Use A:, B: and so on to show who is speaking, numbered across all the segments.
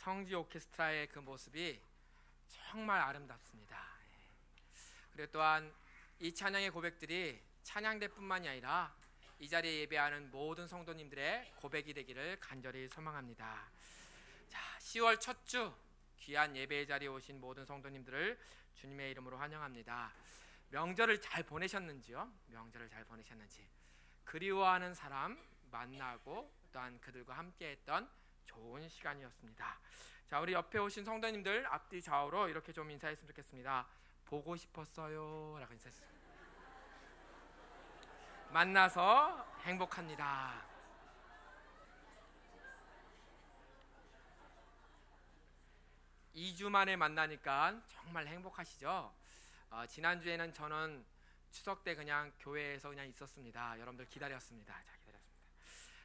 A: 성지 오케스트라의 그 모습이 정말 아름답습니다. 그리고 또한 이 찬양의 고백들이 찬양대뿐만이 아니라 이 자리에 예배하는 모든 성도님들의 고백이 되기를 간절히 소망합니다. 자, 10월 첫 주 귀한 예배의 자리에 오신 모든 성도님들을 주님의 이름으로 환영합니다. 명절을 잘 보내셨는지요? 명절을 잘 보내셨는지, 그리워하는 사람 만나고 또한 그들과 함께했던 좋은 시간이었습니다. 자, 우리 옆에 오신 성도님들 앞뒤 좌우로 이렇게 좀 인사했으면 좋겠습니다. 보고 싶었어요 라고 인사했어요. 만나서 행복합니다. 이 주 만에 만나니까 정말 행복하시죠? 지난주에는 저는 추석 때 그냥 교회에서 그냥 있었습니다. 여러분들 기다렸습니다.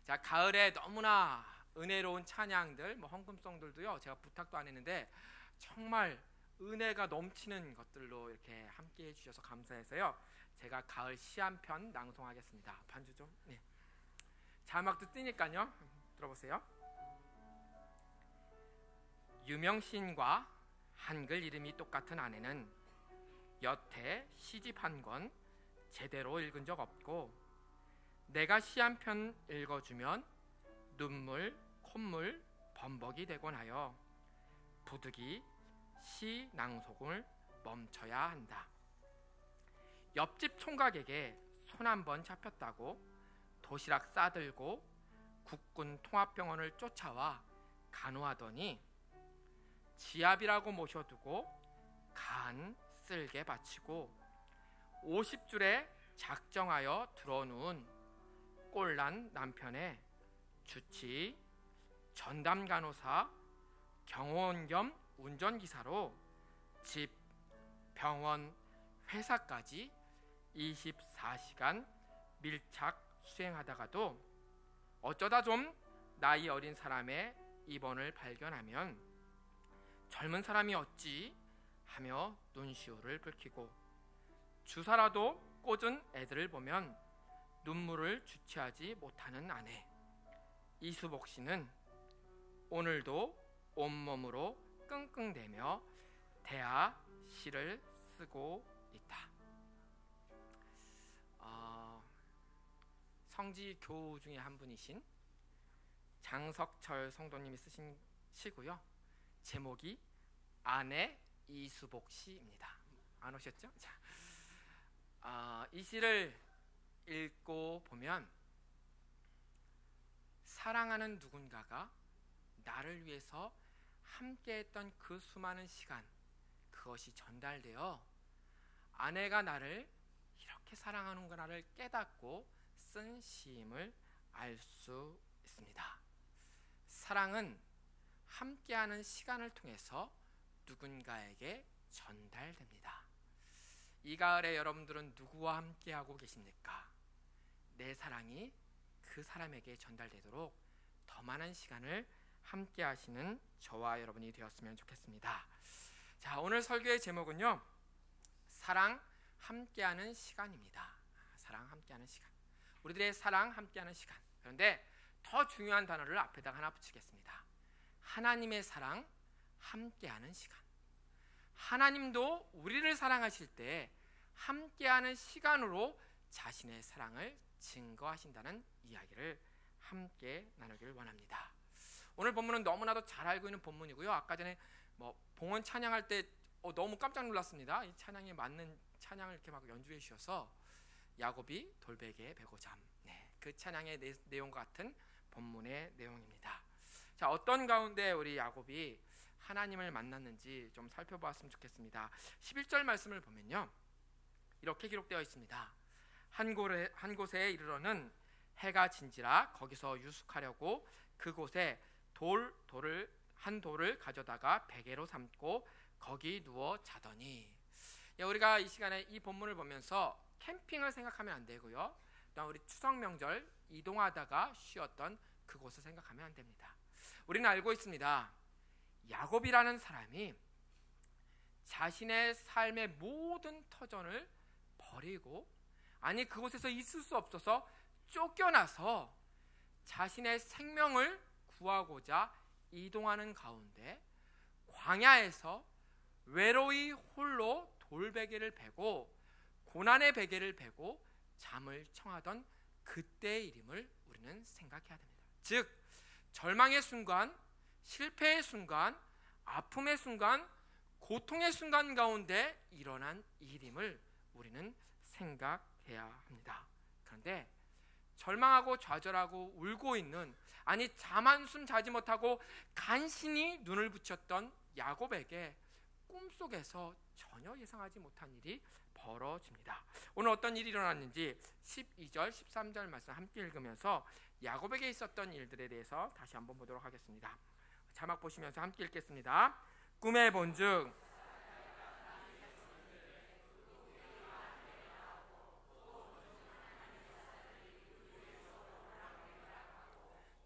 A: 자, 가을에 너무나 은혜로운 찬양들, 헌금송들도요, 제가 부탁도 안 했는데 정말 은혜가 넘치는 것들로 이렇게 함께 해주셔서 감사해서요, 제가 가을 시 한 편 낭송하겠습니다. 반주 좀. 네. 자막도 뜨니까요, 들어보세요. 유명 시인과 한글 이름이 똑같은 아내는 여태 시집 한 권 제대로 읽은 적 없고, 내가 시 한 편 읽어주면 눈물, 콧물, 범벅이 되곤 하여 부득이 시 낭송을 멈춰야 한다. 옆집 총각에게 손 한 번 잡혔다고 도시락 싸들고 국군 통합병원을 쫓아와 간호하더니 지압이라고 모셔두고 간 쓸개 바치고 50줄에 작정하여 들어누운 꼴난 남편의 주치, 전담 간호사, 경호원 겸 운전기사로 집, 병원, 회사까지 24시간 밀착 수행하다가도 어쩌다 좀 나이 어린 사람의 입원을 발견하면 젊은 사람이 어찌 하며 눈시울을 붉히고 주사라도 꽂은 애들을 보면 눈물을 주체하지 못하는 아내 이수복 씨는 오늘도 온몸으로 끙끙대며 대하 시를 쓰고 있다. 성지 교우 중에 한 분이신 장석철 성도님이 쓰신 시고요, 제목이 아내 이수복 시입니다. 안 오셨죠? 자, 이 시를 읽고 보면 사랑하는 누군가가 나를 위해서 함께했던 그 수많은 시간, 그것이 전달되어 아내가 나를 이렇게 사랑하는구나를 깨닫고 쓴 시임을 알 수 있습니다. 사랑은 함께하는 시간을 통해서 누군가에게 전달됩니다. 이 가을에 여러분들은 누구와 함께하고 계십니까? 내 사랑이 그 사람에게 전달되도록 더 많은 시간을 함께 하시는 저와 여러분이 되었으면 좋겠습니다. 자, 오늘 설교의 제목은요, 사랑 함께하는 시간입니다. 사랑 함께하는 시간, 우리들의 사랑 함께하는 시간. 그런데 더 중요한 단어를 앞에다가 하나 붙이겠습니다. 하나님의 사랑 함께하는 시간. 하나님도 우리를 사랑하실 때 함께하는 시간으로 자신의 사랑을 증거하신다는 이야기를 함께 나누기를 원합니다. 오늘 본문은 너무나도 잘 알고 있는 본문이고요. 아까 전에 봉헌 찬양할 때 너무 깜짝 놀랐습니다. 이 찬양에 맞는 찬양을 이렇게 막 연주해 주셔서 야곱이 돌베개에 베고 잠, 그 찬양의 내용과 같은 본문의 내용입니다. 자, 어떤 가운데 우리 야곱이 하나님을 만났는지 좀 살펴보았으면 좋겠습니다. 11절 말씀을 보면요, 이렇게 기록되어 있습니다. 한 곳에 이르러는 해가 진지라 거기서 유숙하려고 그곳에 한 돌을 가져다가 베개로 삼고 거기 누워 자더니. 우리가 이 시간에 이 본문을 보면서 캠핑을 생각하면 안 되고요, 또 우리 추석 명절 이동하다가 쉬었던 그곳을 생각하면 안 됩니다. 우리는 알고 있습니다. 야곱이라는 사람이 자신의 삶의 모든 터전을 버리고, 아니 그곳에서 있을 수 없어서 쫓겨나서 자신의 생명을 구하고자 이동하는 가운데 광야에서 외로이 홀로 돌베개를 베고 고난의 베개를 베고 잠을 청하던 그때의 일임을 우리는 생각해야 됩니다. 즉 절망의 순간, 실패의 순간, 아픔의 순간, 고통의 순간 가운데 일어난 일임을 우리는 생각해야 합니다. 그런데 절망하고 좌절하고 울고 있는, 아니 잠 한숨 자지 못하고 간신히 눈을 붙였던 야곱에게 꿈속에서 전혀 예상하지 못한 일이 벌어집니다. 오늘 어떤 일이 일어났는지 12절 13절 말씀 함께 읽으면서 야곱에게 있었던 일들에 대해서 다시 한번 보도록 하겠습니다. 자막 보시면서 함께 읽겠습니다. 꿈에 본즉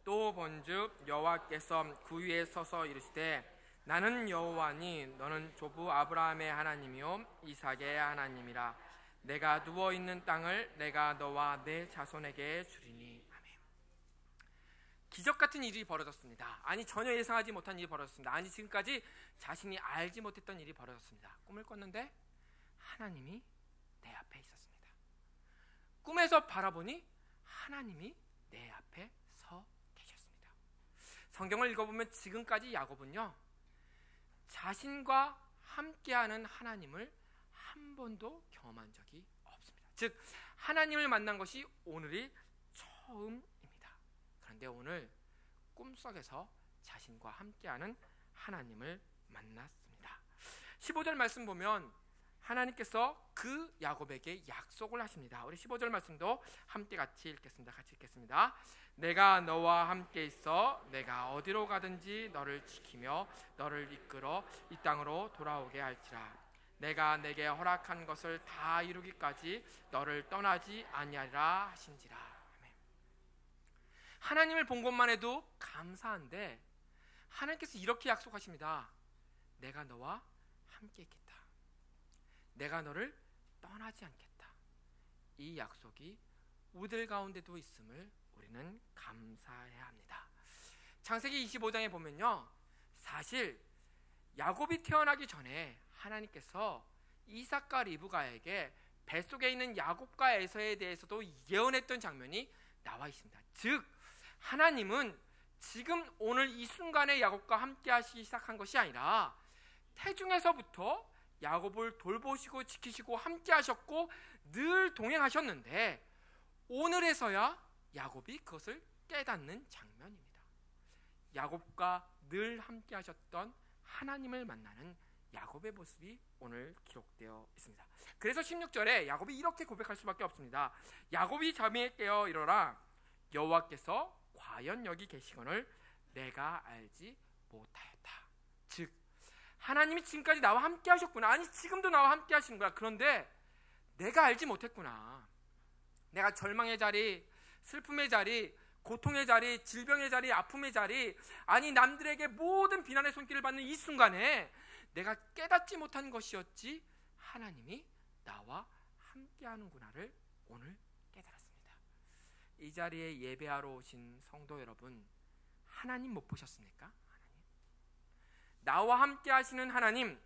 A: 또 본즉 여호와께서 그 위에 서서 이르시되 나는 여호와니 너는 조부 아브라함의 하나님이요 이삭의 하나님이라. 내가 누워있는 땅을 내가 너와 내 자손에게 주리니. 아멘. 기적 같은 일이 벌어졌습니다. 아니 전혀 예상하지 못한 일이 벌어졌습니다. 아니 지금까지 자신이 알지 못했던 일이 벌어졌습니다. 꿈을 꿨는데 하나님이 내 앞에 있었습니다. 꿈에서 바라보니 하나님이 내 앞에 서 계셨습니다. 성경을 읽어보면 지금까지 야곱은요 자신과 함께하는 하나님을 한 번도 경험한 적이 없습니다. 즉 하나님을 만난 것이 오늘이 처음입니다. 그런데 오늘 꿈속에서 자신과 함께하는 하나님을 만났습니다. 15절 말씀 보면 하나님께서 그 야곱에게 약속을 하십니다. 우리 15절 말씀도 함께 같이 읽겠습니다. 내가 너와 함께 있어 내가 어디로 가든지 너를 지키며 너를 이끌어 이 땅으로 돌아오게 할지라. 내가 내게 허락한 것을 다 이루기까지 너를 떠나지 아니하리라 하신지라. 아멘. 하나님을 본 것만 해도 감사한데 하나님께서 이렇게 약속하십니다. 내가 너와 함께 있겠다. 내가 너를 떠나지 않겠다. 이 약속이 우리들 가운데도 있음을 우리는 감사해야 합니다. 창세기 25장에 보면요 사실 야곱이 태어나기 전에 하나님께서 이삭과 리브가에게 뱃속에 있는 야곱과 에서에 대해서도 예언했던 장면이 나와 있습니다. 즉 하나님은 지금 오늘 이 순간에 야곱과 함께 하시기 시작한 것이 아니라 태중에서부터 야곱을 돌보시고 지키시고 함께 하셨고 늘 동행하셨는데 오늘에서야 야곱이 그것을 깨닫는 장면입니다. 야곱과 늘 함께 하셨던 하나님을 만나는 야곱의 모습이 오늘 기록되어 있습니다. 그래서 16절에 야곱이 이렇게 고백할 수밖에 없습니다. 야곱이 잠에 깨어 일어나 여호와께서 과연 여기 계시거늘 내가 알지 못하였다. 즉 하나님이 지금까지 나와 함께 하셨구나. 아니 지금도 나와 함께 하시는구나. 그런데 내가 알지 못했구나. 내가 절망의 자리, 슬픔의 자리, 고통의 자리, 질병의 자리, 아픔의 자리, 아니 남들에게 모든 비난의 손길을 받는 이 순간에 내가 깨닫지 못한 것이었지 하나님이 나와 함께 하는구나를 오늘 깨달았습니다. 이 자리에 예배하러 오신 성도 여러분, 하나님 못 보셨습니까? 나와 함께 하시는 하나님,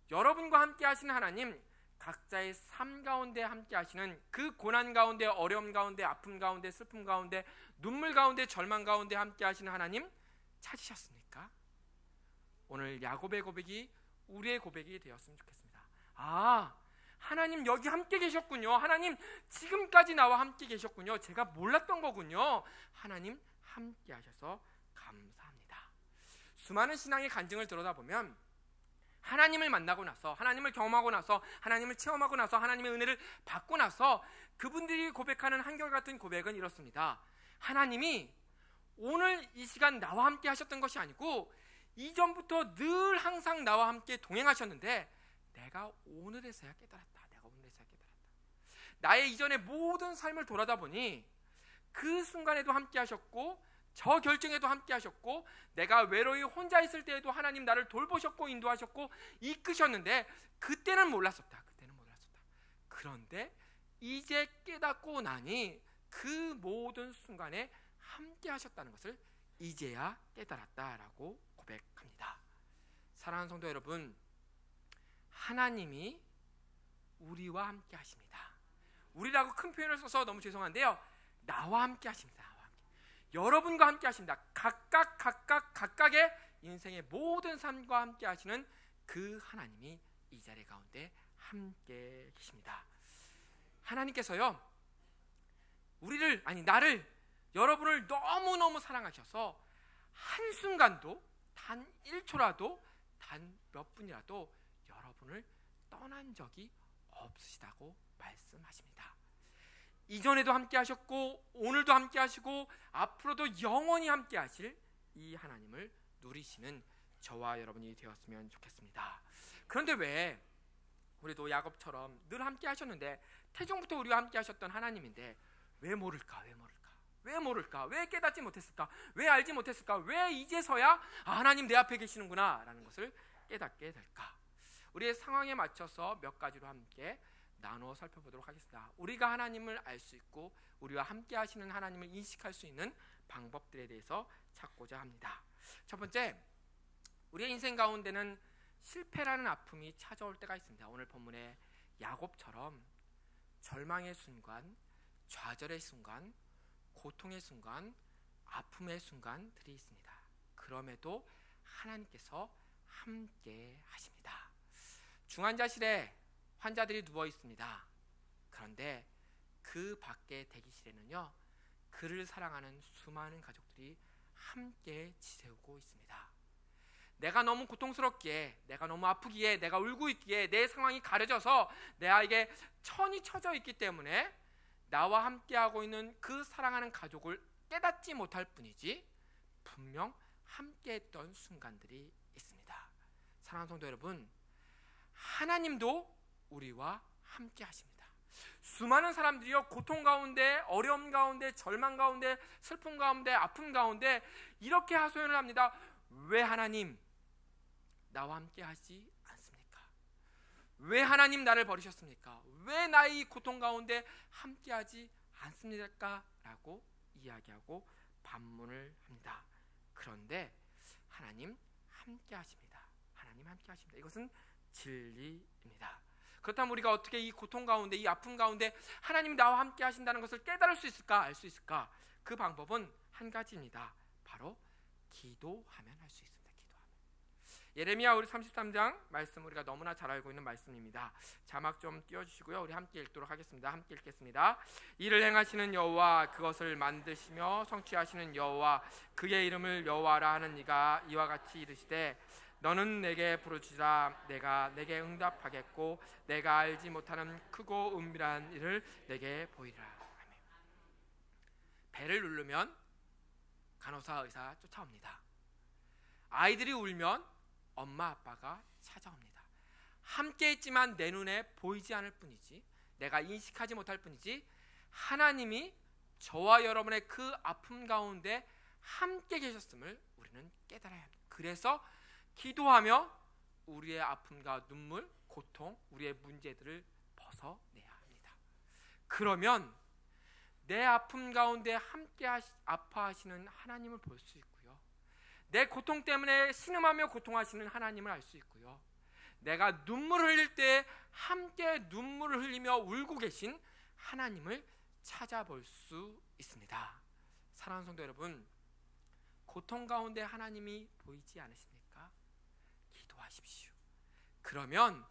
A: 여러분과 함께 하시는 하나님, 각자의 삶 가운데 함께 하시는 그 고난 가운데, 어려움 가운데, 아픔 가운데, 슬픔 가운데, 눈물 가운데, 절망 가운데 함께 하시는 하나님 찾으셨습니까? 오늘 야곱의 고백이 우리의 고백이 되었으면 좋겠습니다. 아, 하나님 여기 함께 계셨군요. 하나님 지금까지 나와 함께 계셨군요. 제가 몰랐던 거군요. 하나님 함께 하셔서 감사합니다. 수많은 신앙의 간증을 들여다보면 하나님을 만나고 나서, 하나님을 경험하고 나서, 하나님을 체험하고 나서, 하나님의 은혜를 받고 나서 그분들이 고백하는 한결같은 고백은 이렇습니다. 하나님이 오늘 이 시간 나와 함께 하셨던 것이 아니고 이전부터 늘 항상 나와 함께 동행하셨는데 내가 오늘에서야 깨달았다. 내가 오늘에서야 깨달았다. 나의 이전의 모든 삶을 돌아다 보니 그 순간에도 함께 하셨고 저 결정에도 함께 하셨고 내가 외로이 혼자 있을 때에도 하나님 나를 돌보셨고 인도하셨고 이끄셨는데 그때는 몰랐었다. 그런데 이제 깨닫고 나니 그 모든 순간에 함께 하셨다는 것을 이제야 깨달았다라고 고백합니다. 사랑하는 성도 여러분, 하나님이 우리와 함께 하십니다. 우리라고 큰 표현을 써서 너무 죄송한데요, 나와 함께 하십니다. 나와 함께. 여러분과 함께 하십니다. 각각의 인생의 모든 삶과 함께 하시는 그 하나님이 이 자리 가운데 함께 계십니다. 하나님께서요, 나를, 여러분을 너무너무 사랑하셔서 한순간도, 단 1초라도, 단 몇 분이라도 여러분을 떠난 적이 없으시다고 말씀하십니다. 이전에도 함께 하셨고, 오늘도 함께 하시고, 앞으로도 영원히 함께 하실 이 하나님을 누리시는 저와 여러분이 되었으면 좋겠습니다. 그런데 왜 우리도 야곱처럼 늘 함께 하셨는데, 태중부터 우리와 함께 하셨던 하나님인데 왜 모를까? 왜 깨닫지 못했을까? 왜 알지 못했을까? 왜 이제서야 하나님 내 앞에 계시는구나 라는 것을 깨닫게 될까? 우리의 상황에 맞춰서 몇 가지로 함께 나누어 살펴보도록 하겠습니다. 우리가 하나님을 알 수 있고 우리와 함께 하시는 하나님을 인식할 수 있는 방법들에 대해서 찾고자 합니다. 첫 번째, 우리의 인생 가운데는 실패라는 아픔이 찾아올 때가 있습니다. 오늘 본문에 야곱처럼 절망의 순간, 좌절의 순간, 고통의 순간, 아픔의 순간들이 있습니다. 그럼에도 하나님께서 함께 하십니다. 중환자실에 환자들이 누워 있습니다. 그런데 그 밖에 대기실에는요, 그를 사랑하는 수많은 가족들이 함께 지새우고 있습니다. 내가 너무 고통스럽기에, 내가 너무 아프기에, 내가 울고 있기에, 내 상황이 가려져서 내게 천이 쳐져 있기 때문에 나와 함께하고 있는 그 사랑하는 가족을 깨닫지 못할 뿐이지 분명 함께했던 순간들이 있습니다. 사랑하는 성도 여러분, 하나님도 우리와 함께 하십니다. 수많은 사람들이요, 고통 가운데, 어려움 가운데, 절망 가운데, 슬픔 가운데, 아픔 가운데 이렇게 하소연을 합니다. 왜 하나님 나와 함께 하지 않습니까? 왜 하나님 나를 버리셨습니까? 왜 나의 고통 가운데 함께 하지 않습니까? 라고 이야기하고 반문을 합니다. 그런데 하나님 함께 하십니다. 하나님 함께 하십니다. 이것은 진리입니다. 그렇다면 우리가 어떻게 이 고통 가운데, 이 아픔 가운데 하나님이 나와 함께 하신다는 것을 깨달을 수 있을까? 알 수 있을까? 그 방법은 한 가지입니다. 바로 기도하면 할 수 있습니다. 예레미야 우리 33장 말씀, 우리가 너무나 잘 알고 있는 말씀입니다. 자막 좀 띄워주시고요, 우리 함께 읽도록 하겠습니다. 함께 읽겠습니다. 이를 행하시는 여호와, 그것을 만드시며 성취하시는 여호와, 그의 이름을 여호와라 하는 이가 이와 같이 이르시되, 너는 내게 부르짖으라, 내가 내게 응답하겠고 내가 알지 못하는 크고 은밀한 일을 내게 보이리라. 아멘. 배를 누르면 간호사, 의사 쫓아옵니다. 아이들이 울면 엄마 아빠가 찾아옵니다. 함께 있지만 내 눈에 보이지 않을 뿐이지, 내가 인식하지 못할 뿐이지, 하나님이 저와 여러분의 그 아픔 가운데 함께 계셨음을 우리는 깨달아야 합니다. 그래서 기도하며 우리의 아픔과 눈물, 고통, 우리의 문제들을 벗어내야 합니다. 그러면 내 아픔 가운데 함께 아파하시는 하나님을 볼 수 있고요, 내 고통 때문에 신음하며 고통하시는 하나님을 알 수 있고요, 내가 눈물을 흘릴 때 함께 눈물을 흘리며 울고 계신 하나님을 찾아볼 수 있습니다. 사랑하는 성도 여러분, 고통 가운데 하나님이 보이지 않으십니까? 기도하십시오. 그러면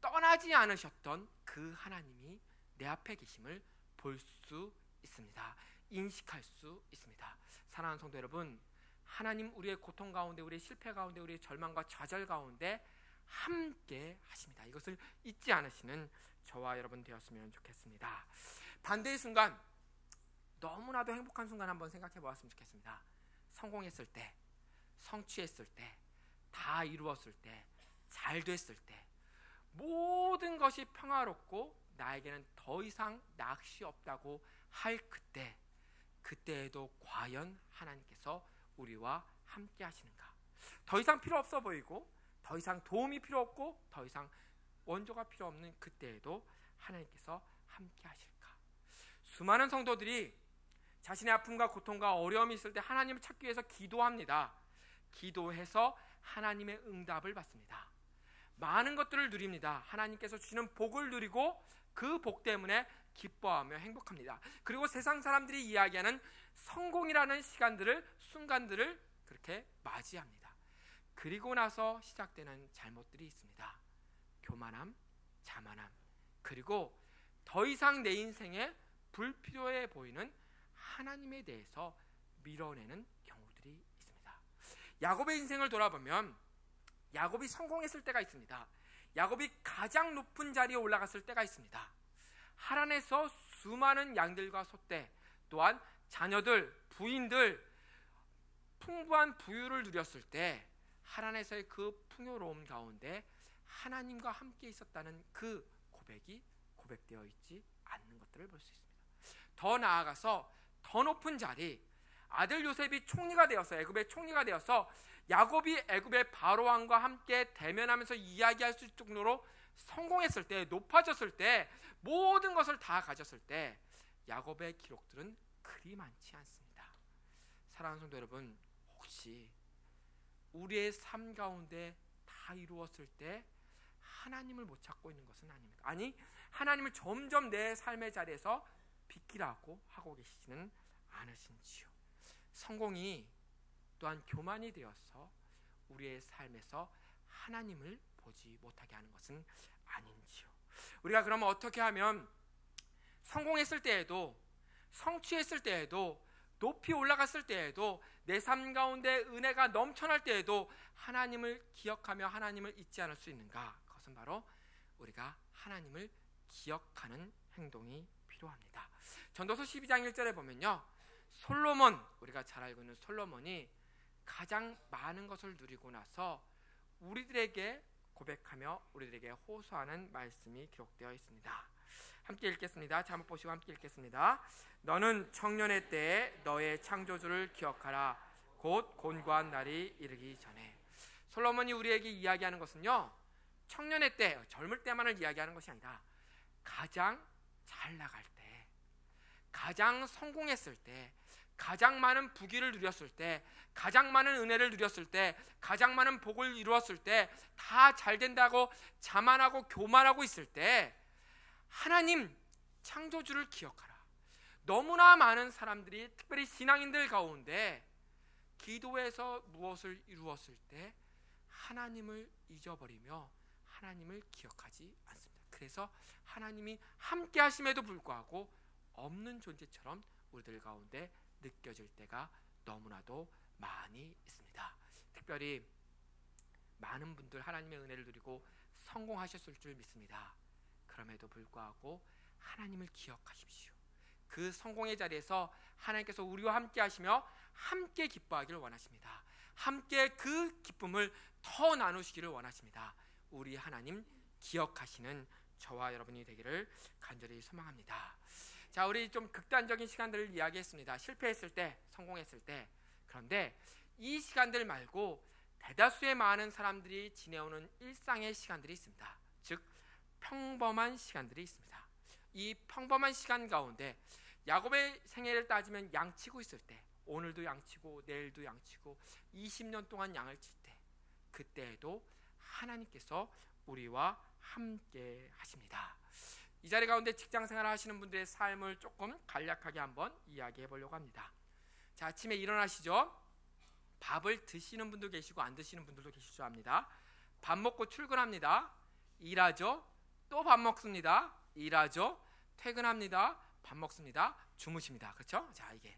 A: 떠나지 않으셨던 그 하나님이 내 앞에 계심을 볼 수 있습니다. 인식할 수 있습니다. 사랑하는 성도 여러분, 하나님 우리의 고통 가운데, 우리의 실패 가운데, 우리의 절망과 좌절 가운데 함께 하십니다. 이것을 잊지 않으시는 저와 여러분 되었으면 좋겠습니다. 반대의 순간, 너무나도 행복한 순간 한번 생각해 보았으면 좋겠습니다. 성공했을 때, 성취했을 때, 다 이루었을 때, 잘 됐을 때, 모든 것이 평화롭고 나에게는 더 이상 낚시 없다고 할 그때, 그때에도 과연 하나님께서 우리와 함께 하시는가? 더 이상 필요 없어 보이고, 더 이상 도움이 필요 없고, 더 이상 원조가 필요 없는 그때에도 하나님께서 함께 하실까? 수많은 성도들이 자신의 아픔과 고통과 어려움이 있을 때 하나님을 찾기 위해서 기도합니다. 기도해서 하나님의 응답을 받습니다. 많은 것들을 누립니다. 하나님께서 주시는 복을 누리고 그 복 때문에 기뻐하며 행복합니다. 그리고 세상 사람들이 이야기하는 성공이라는 순간들을 그렇게 맞이합니다. 그리고 나서 시작되는 잘못들이 있습니다. 교만함, 자만함, 그리고 더 이상 내 인생에 불필요해 보이는 하나님에 대해서 밀어내는 경우들이 있습니다. 야곱의 인생을 돌아보면 야곱이 성공했을 때가 있습니다. 야곱이 가장 높은 자리에 올라갔을 때가 있습니다. 하란에서 수많은 양들과 소떼, 또한 자녀들, 부인들, 풍부한 부유를 누렸을 때 하란에서의 그 풍요로움 가운데 하나님과 함께 있었다는 그 고백이 고백되어 있지 않는 것들을 볼 수 있습니다. 더 나아가서 더 높은 자리, 아들 요셉이 총리가 되어서, 애굽의 총리가 되어서 야곱이 애굽의 바로왕과 함께 대면하면서 이야기할 수 있을 정도로 성공했을 때, 높아졌을 때, 모든 것을 다 가졌을 때 야곱의 기록들은 그리 많지 않습니다. 사랑하는 성도 여러분, 혹시 우리의 삶 가운데 다 이루었을 때 하나님을 못 찾고 있는 것은 아닙니까? 아니, 하나님을 점점 내 삶의 자리에서 비키라고 하고 계시지는 않으신지요? 성공이 또한 교만이 되어서 우리의 삶에서 하나님을 보지 못하게 하는 것은 아닌지요? 우리가 그러면 어떻게 하면 성공했을 때에도, 성취했을 때에도, 높이 올라갔을 때에도, 내 삶 가운데 은혜가 넘쳐날 때에도 하나님을 기억하며 하나님을 잊지 않을 수 있는가? 그것은 바로 우리가 하나님을 기억하는 행동이 필요합니다. 전도서 12장 1절에 보면요, 솔로몬, 우리가 잘 알고 있는 솔로몬이 가장 많은 것을 누리고 나서 우리들에게 고백하며 우리들에게 호소하는 말씀이 기록되어 있습니다. 함께 읽겠습니다. 잘못 보시고 함께 읽겠습니다. 너는 청년의 때에 너의 창조주를 기억하라. 곧 곤고한 날이 이르기 전에. 솔로몬이 우리에게 이야기하는 것은요, 청년의 때, 젊을 때만을 이야기하는 것이 아니라 가장 잘 나갈 때, 가장 성공했을 때, 가장 많은 부귀를 누렸을 때, 가장 많은 은혜를 누렸을 때, 가장 많은 복을 이루었을 때, 다 잘 된다고 자만하고 교만하고 있을 때 하나님 창조주를 기억하라. 너무나 많은 사람들이, 특별히 신앙인들 가운데 기도에서 무엇을 이루었을 때 하나님을 잊어버리며 하나님을 기억하지 않습니다. 그래서 하나님이 함께 하심에도 불구하고 없는 존재처럼 우리들 가운데 느껴질 때가 너무나도 많이 있습니다. 특별히 많은 분들 하나님의 은혜를 누리고 성공하셨을 줄 믿습니다. 그럼에도 불구하고 하나님을 기억하십시오. 그 성공의 자리에서 하나님께서 우리와 함께 하시며 함께 기뻐하기를 원하십니다. 함께 그 기쁨을 더 나누시기를 원하십니다. 우리 하나님 기억하시는 저와 여러분이 되기를 간절히 소망합니다. 자, 우리 좀 극단적인 시간들을 이야기했습니다. 실패했을 때, 성공했을 때. 그런데 이 시간들 말고 대다수의 많은 사람들이 지내오는 일상의 시간들이 있습니다. 즉 평범한 시간들이 있습니다. 이 평범한 시간 가운데 야곱의 생애를 따지면 양치고 있을 때, 오늘도 양치고 내일도 양치고 20년 동안 양을 칠 때, 그때에도 하나님께서 우리와 함께 하십니다. 이 자리 가운데 직장생활 하시는 분들의 삶을 조금 간략하게 한번 이야기해 보려고 합니다. 자, 아침에 일어나시죠. 밥을 드시는 분도 계시고 안 드시는 분들도 계실 줄 압니다. 밥 먹고 출근합니다. 일하죠. 또 밥 먹습니다. 일하죠. 퇴근합니다. 밥 먹습니다. 주무십니다. 그렇죠? 자, 이게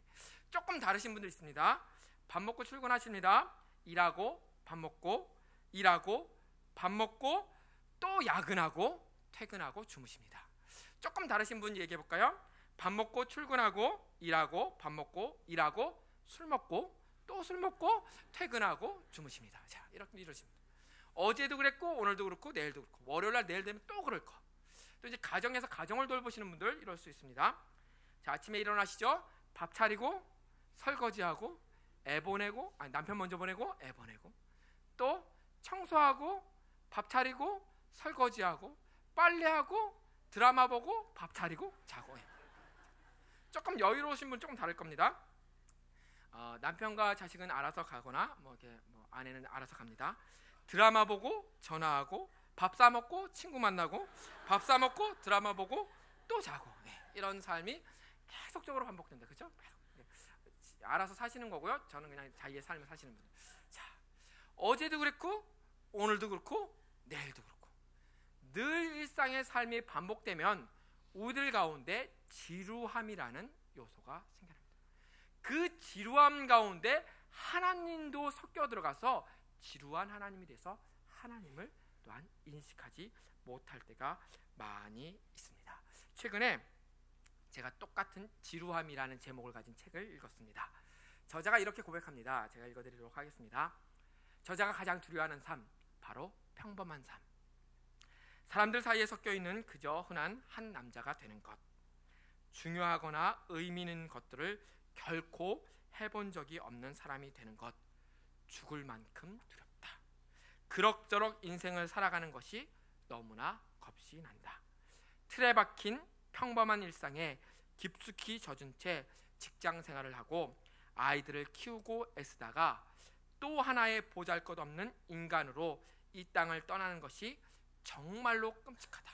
A: 조금 다르신 분들 있습니다. 밥 먹고 출근하십니다. 일하고 밥 먹고, 일하고 밥 먹고, 또 야근하고 퇴근하고 주무십니다. 조금 다르신 분 얘기해 볼까요? 밥 먹고 출근하고, 일하고 밥 먹고, 일하고 술 먹고, 또 술 먹고 퇴근하고 주무십니다. 자, 이렇게 이러십니다. 어제도 그랬고 오늘도 그렇고 내일도 그렇고, 월요일날 내일 되면 또 그럴 거. 또 이제 가정에서 가정을 돌보시는 분들 이럴 수 있습니다. 자, 아침에 일어나시죠. 밥 차리고 설거지하고 애 보내고, 남편 먼저 보내고 애 보내고, 또 청소하고 밥 차리고 설거지하고 빨래하고 드라마 보고 밥 차리고 자고. 조금 여유로우신 분 조금 다를 겁니다. 남편과 자식은 알아서 가거나 아내는 알아서 갑니다. 드라마 보고 전화하고 밥 사 먹고 친구 만나고 밥 사 먹고 드라마 보고 또 자고, 이런 삶이 계속적으로 반복된다. 그렇죠? 알아서 사시는 거고요. 저는 그냥 자기의 삶을 사시는 분. 자, 어제도 그랬고 오늘도 그렇고 내일도 그렇고 늘 일상의 삶이 반복되면 우리들 가운데 지루함이라는 요소가 생겨납니다. 그 지루함 가운데 하나님도 섞여 들어가서 지루한 하나님이 돼서 하나님을 또한 인식하지 못할 때가 많이 있습니다. 최근에 제가 똑같은 지루함이라는 제목을 가진 책을 읽었습니다. 저자가 이렇게 고백합니다. 제가 읽어드리도록 하겠습니다. 저자가 가장 두려워하는 삶, 바로 평범한 삶. 사람들 사이에 섞여 있는 그저 흔한 한 남자가 되는 것. 중요하거나 의미 있는 것들을 결코 해본 적이 없는 사람이 되는 것. 죽을 만큼 두렵다. 그럭저럭 인생을 살아가는 것이 너무나 겁이 난다. 틀에 박힌 평범한 일상에 깊숙이 젖은 채 직장 생활을 하고 아이들을 키우고 애쓰다가 또 하나의 보잘것없는 인간으로 이 땅을 떠나는 것이 정말로 끔찍하다.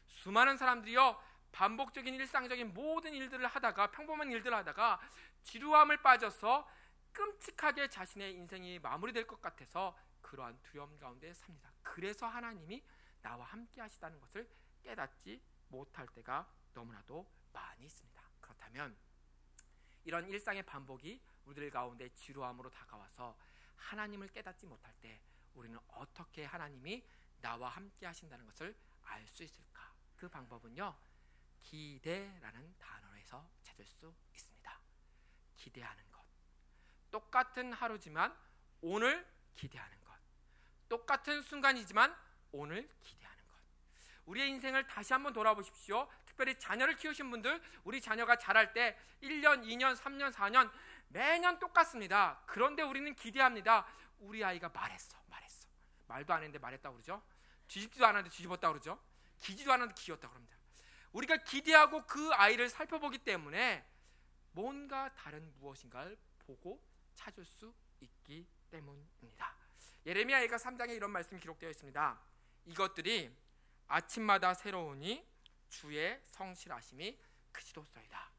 A: 수많은 사람들이요, 반복적인 일상적인 모든 일들을 하다가, 평범한 일들을 하다가 지루함을 빠져서 끔찍하게 자신의 인생이 마무리될 것 같아서 그러한 두려움 가운데 삽니다. 그래서 하나님이 나와 함께 하시다는 것을 깨닫지 못할 때가 너무나도 많이 있습니다. 그렇다면 이런 일상의 반복이 우리들 가운데 지루함으로 다가와서 하나님을 깨닫지 못할 때 우리는 어떻게 하나님이 나와 함께 하신다는 것을 알 수 있을까? 그 방법은요, 기대라는 단어에서 찾을 수 있습니다. 기대하는 것. 똑같은 하루지만 오늘 기대하는 것. 똑같은 순간이지만 오늘 기대하는 것. 우리의 인생을 다시 한번 돌아보십시오. 특별히 자녀를 키우신 분들, 우리 자녀가 자랄 때 1년, 2년, 3년, 4년 매년 똑같습니다. 그런데 우리는 기대합니다. 우리 아이가 말했어. 말도 안 했는데 말했다고 그러죠. 뒤집지도 않았는데 뒤집었다고 그러죠. 기지도 않았는데 기었다고 그럽니다. 우리가 기대하고 그 아이를 살펴보기 때문에 뭔가 다른 무엇인가를 보고 찾을 수 있기 때문입니다. 예레미야가 3장에 이런 말씀이 기록되어 있습니다. 이것들이 아침마다 새로우니 주의 성실하심이 크시도소이다.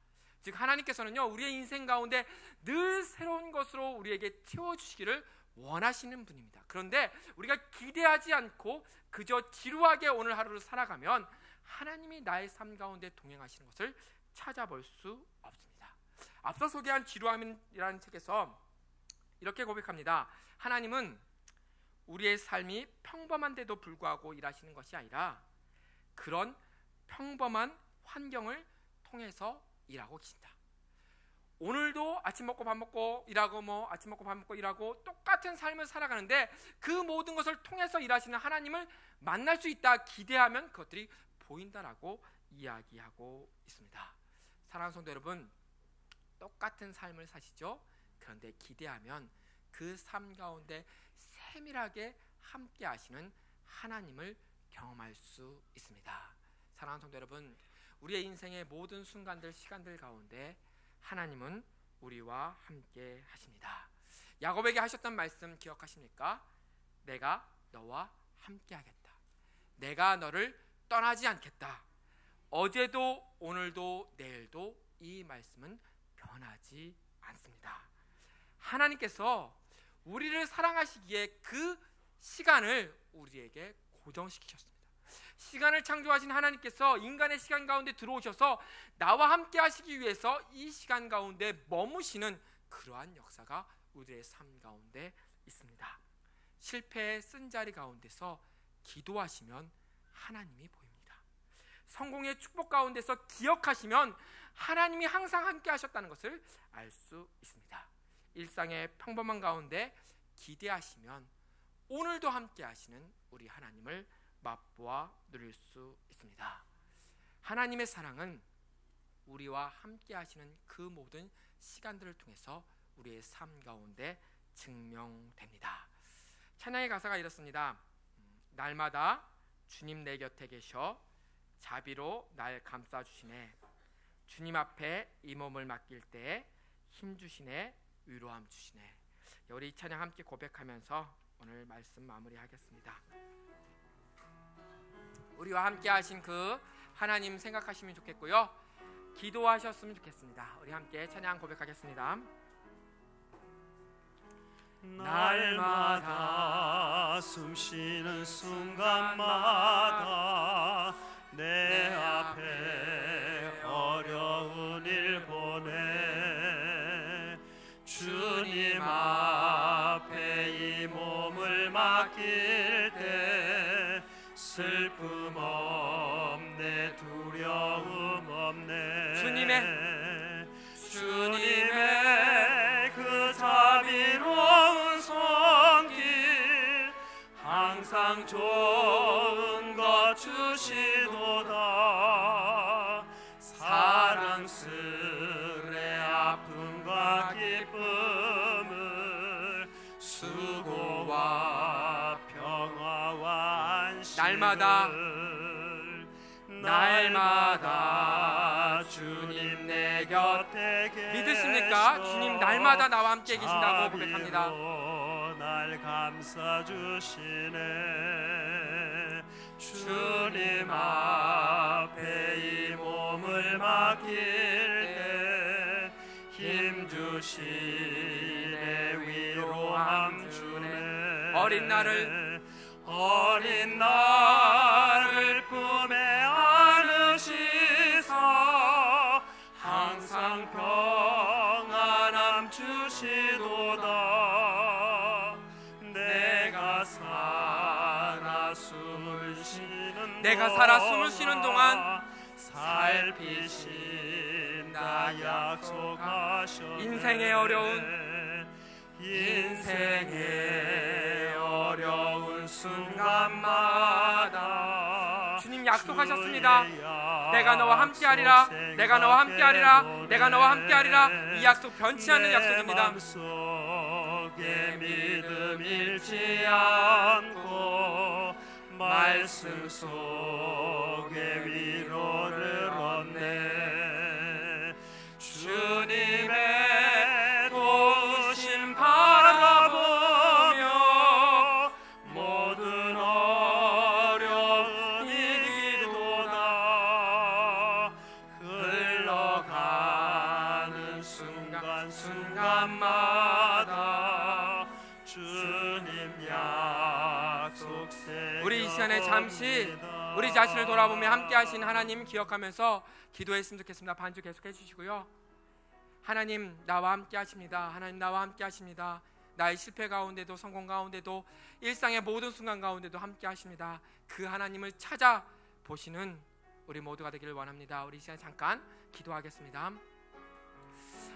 A: 즉 하나님께서는요, 우리의 인생 가운데 늘 새로운 것으로 우리에게 채워주시기를 원하시는 분입니다. 그런데 우리가 기대하지 않고 그저 지루하게 오늘 하루를 살아가면 하나님이 나의 삶 가운데 동행하시는 것을 찾아볼 수 없습니다. 앞서 소개한 지루함이라는 책에서 이렇게 고백합니다. 하나님은 우리의 삶이 평범한데도 불구하고 일하시는 것이 아니라 그런 평범한 환경을 통해서 일하고 계신다. 오늘도 아침 먹고 밥 먹고 일하고 아침 먹고 밥 먹고 일하고 똑같은 삶을 살아가는데 그 모든 것을 통해서 일하시는 하나님을 만날 수 있다 기대하면 그것들이 보인다라고 이야기하고 있습니다. 사랑하는 성도 여러분, 똑같은 삶을 사시죠. 그런데 기대하면 그 삶 가운데 세밀하게 함께 하시는 하나님을 경험할 수 있습니다. 사랑하는 성도 여러분, 우리의 인생의 모든 순간들, 시간들 가운데 하나님은 우리와 함께 하십니다. 야곱에게 하셨던 말씀 기억하십니까? 내가 너와 함께 하겠다. 내가 너를 떠나지 않겠다. 어제도 오늘도 내일도 이 말씀은 변하지 않습니다. 하나님께서 우리를 사랑하시기에 그 시간을 우리에게 고정시키셨습니다. 시간을 창조하신 하나님께서 인간의 시간 가운데 들어오셔서 나와 함께 하시기 위해서 이 시간 가운데 머무시는 그러한 역사가 우리의 삶 가운데 있습니다. 실패의 쓴자리 가운데서 기도하시면 하나님이 보입니다. 성공의 축복 가운데서 기억하시면 하나님이 항상 함께 하셨다는 것을 알 수 있습니다. 일상의 평범한 가운데 기대하시면 오늘도 함께 하시는 우리 하나님을 맛보아 누릴 수 있습니다. 하나님의 사랑은 우리와 함께 하시는 그 모든 시간들을 통해서 우리의 삶 가운데 증명됩니다. 찬양의 가사가 이렇습니다. 날마다 주님 내 곁에 계셔 자비로 날 감싸주시네. 주님 앞에 이 몸을 맡길 때 힘 주시네, 위로함 주시네. 우리 이 찬양 함께 고백하면서 오늘 말씀 마무리하겠습니다. 우리와 함께 하신 그 하나님 생각하시면 좋겠고요, 기도하셨으면 좋겠습니다. 우리 함께 찬양 고백하겠습니다.
B: 날마다 숨쉬는 순간마다 내 앞에 어려운 일 보내 주님 앞에 이 몸을 맡길 때 슬픔 없네, 두려움 없네. 주님의 그 자비로운 손길 항상 좋은 것 주시도다. 사랑스레 아픔과 기쁨을 수고와 평화와 안식을 날마다 주님 내 곁에
A: 믿으십니까? 주님 날마다 나와 함께 계신다고 고백합니다.
B: 날 감싸주시네. 주님 앞에 이 몸을 맡길 때 힘 주시네, 위로함 주네.
A: 어린 나를
B: 품에 안으시사 항상 평안함 주시도다. 내가 살아 숨을 쉬는 동안 살피신다 약속하셨네.
A: 인생의 어려운 순간마다 주님 약속하셨습니다. 내가 너와 함께하리라, 내가 너와 함께하리라, 내가 너와 함께하리라. 이 약속 변치 않는 약속입니다.
B: 마음속에 믿음 잃지 않고 말씀 속에 위로를 얻네. 주님의 도우심 바라보며 모든 어려운 일이도다. 흘러가는 순간순간마다 주님 약속 새겨.
A: 우리 이 시간에 잠시 우리 자신을 돌아보며 함께 하신 하나님 기억하면서 기도했으면 좋겠습니다. 반주 계속 해주시고요. 하나님 나와 함께 하십니다. 하나님 나와 함께 하십니다. 나의 실패 가운데도 성공 가운데도 일상의 모든 순간 가운데도 함께 하십니다. 그 하나님을 찾아보시는 우리 모두가 되기를 원합니다. 우리 이 시간 잠깐 기도하겠습니다.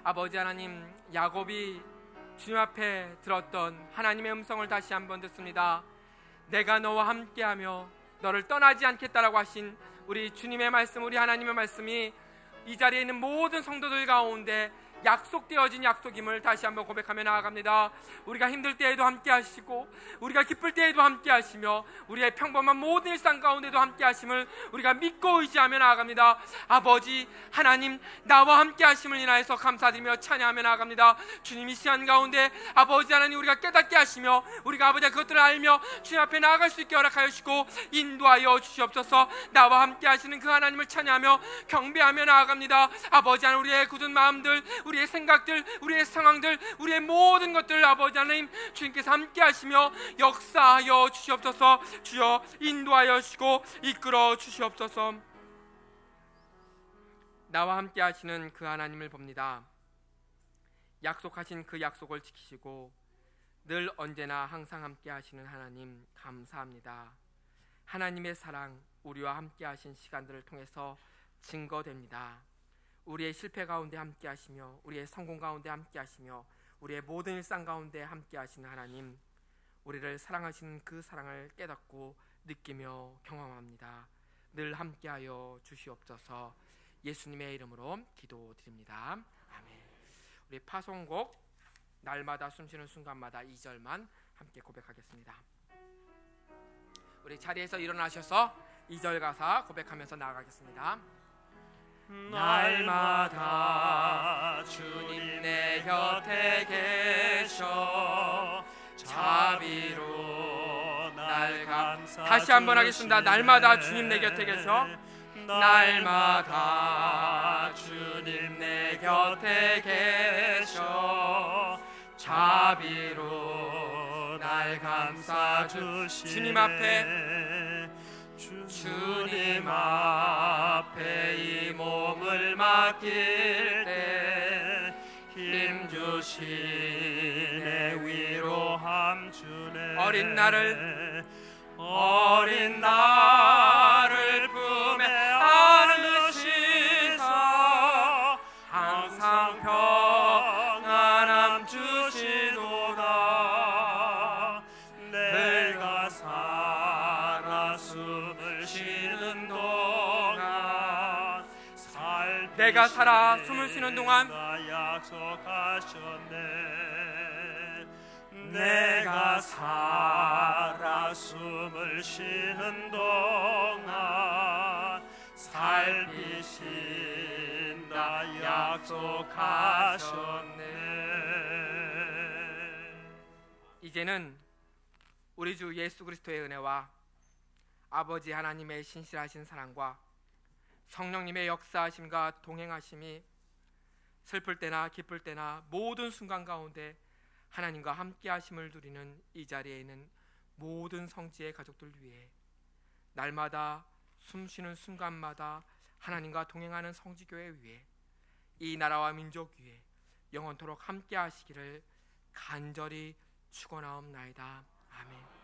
A: 아버지 하나님, 야곱이 주님 앞에 들었던 하나님의 음성을 다시 한번 듣습니다. 내가 너와 함께하며 너를 떠나지 않겠다라고 하신 우리 주님의 말씀, 우리 하나님의 말씀이 이 자리에 있는 모든 성도들 가운데 약속되어진 약속임을 다시 한번 고백하며 나아갑니다. 우리가 힘들 때에도 함께 하시고 우리가 기쁠 때에도 함께 하시며 우리의 평범한 모든 일상 가운데도 함께 하심을 우리가 믿고 의지하며 나아갑니다. 아버지 하나님, 나와 함께 하심을 인하여서 감사드리며 찬양하며 나아갑니다. 주님 이 시간 가운데 아버지 하나님, 우리가 깨닫게 하시며 우리가 아버지 그것들을 알며 주님 앞에 나아갈 수 있게 허락하여 주시고 인도하여 주시옵소서. 나와 함께 하시는 그 하나님을 찬양하며 경배하며 나아갑니다. 아버지 하나님, 우리의 굳은 마음들, 우리의 생각들, 우리의 상황들, 우리의 모든 것들 아버지 하나님 주님께서 함께 하시며 역사하여 주시옵소서. 주여 인도하여 주시고 이끌어 주시옵소서. 나와 함께 하시는 그 하나님을 봅니다. 약속하신 그 약속을 지키시고 늘 언제나 항상 함께 하시는 하나님 감사합니다. 하나님의 사랑 우리와 함께 하신 시간들을 통해서 증거됩니다. 우리의 실패 가운데 함께 하시며 우리의 성공 가운데 함께 하시며 우리의 모든 일상 가운데 함께 하시는 하나님, 우리를 사랑하시는 그 사랑을 깨닫고 느끼며 경험합니다. 늘 함께하여 주시옵소서. 예수님의 이름으로 기도드립니다. 아멘. 우리 파송곡 날마다 숨쉬는 순간마다 2절만 함께 고백하겠습니다. 우리 자리에서 일어나셔서 2절 가사 고백하면서 나아가겠습니다.
B: 날마다 주님 내 곁에 계셔 자비로 날 감싸
A: 다시 한번 하겠습니다. 날마다 주님 내 곁에 계셔.
B: 날마다 주님 내 곁에 계셔 자비로 날 감싸 주시네. 주님 앞에 이 몸을 맡길 때 힘 주시네. 위로함 주네.
A: 어린 나를
B: 품에 안으시사 항상 평안함 주시도다. 내가 살아 숨을 쉬는 동안
A: 내가 살아 숨을 쉬는 동안
B: 약속하셨네. 내가 살아 숨을 쉬는 동안 살피신다 약속하셨네.
A: 이제는 우리 주 예수 그리스도의 은혜와 아버지 하나님의 신실하신 사랑과 성령님의 역사하심과 동행하심이 슬플 때나 기쁠 때나 모든 순간 가운데 하나님과 함께 하심을 누리는 이 자리에 있는 모든 성지의 가족들 위해 날마다 숨쉬는 순간마다 하나님과 동행하는 성지교회 위에 이 나라와 민족 위에 영원토록 함께 하시기를 간절히 축원하옵나이다. 아멘.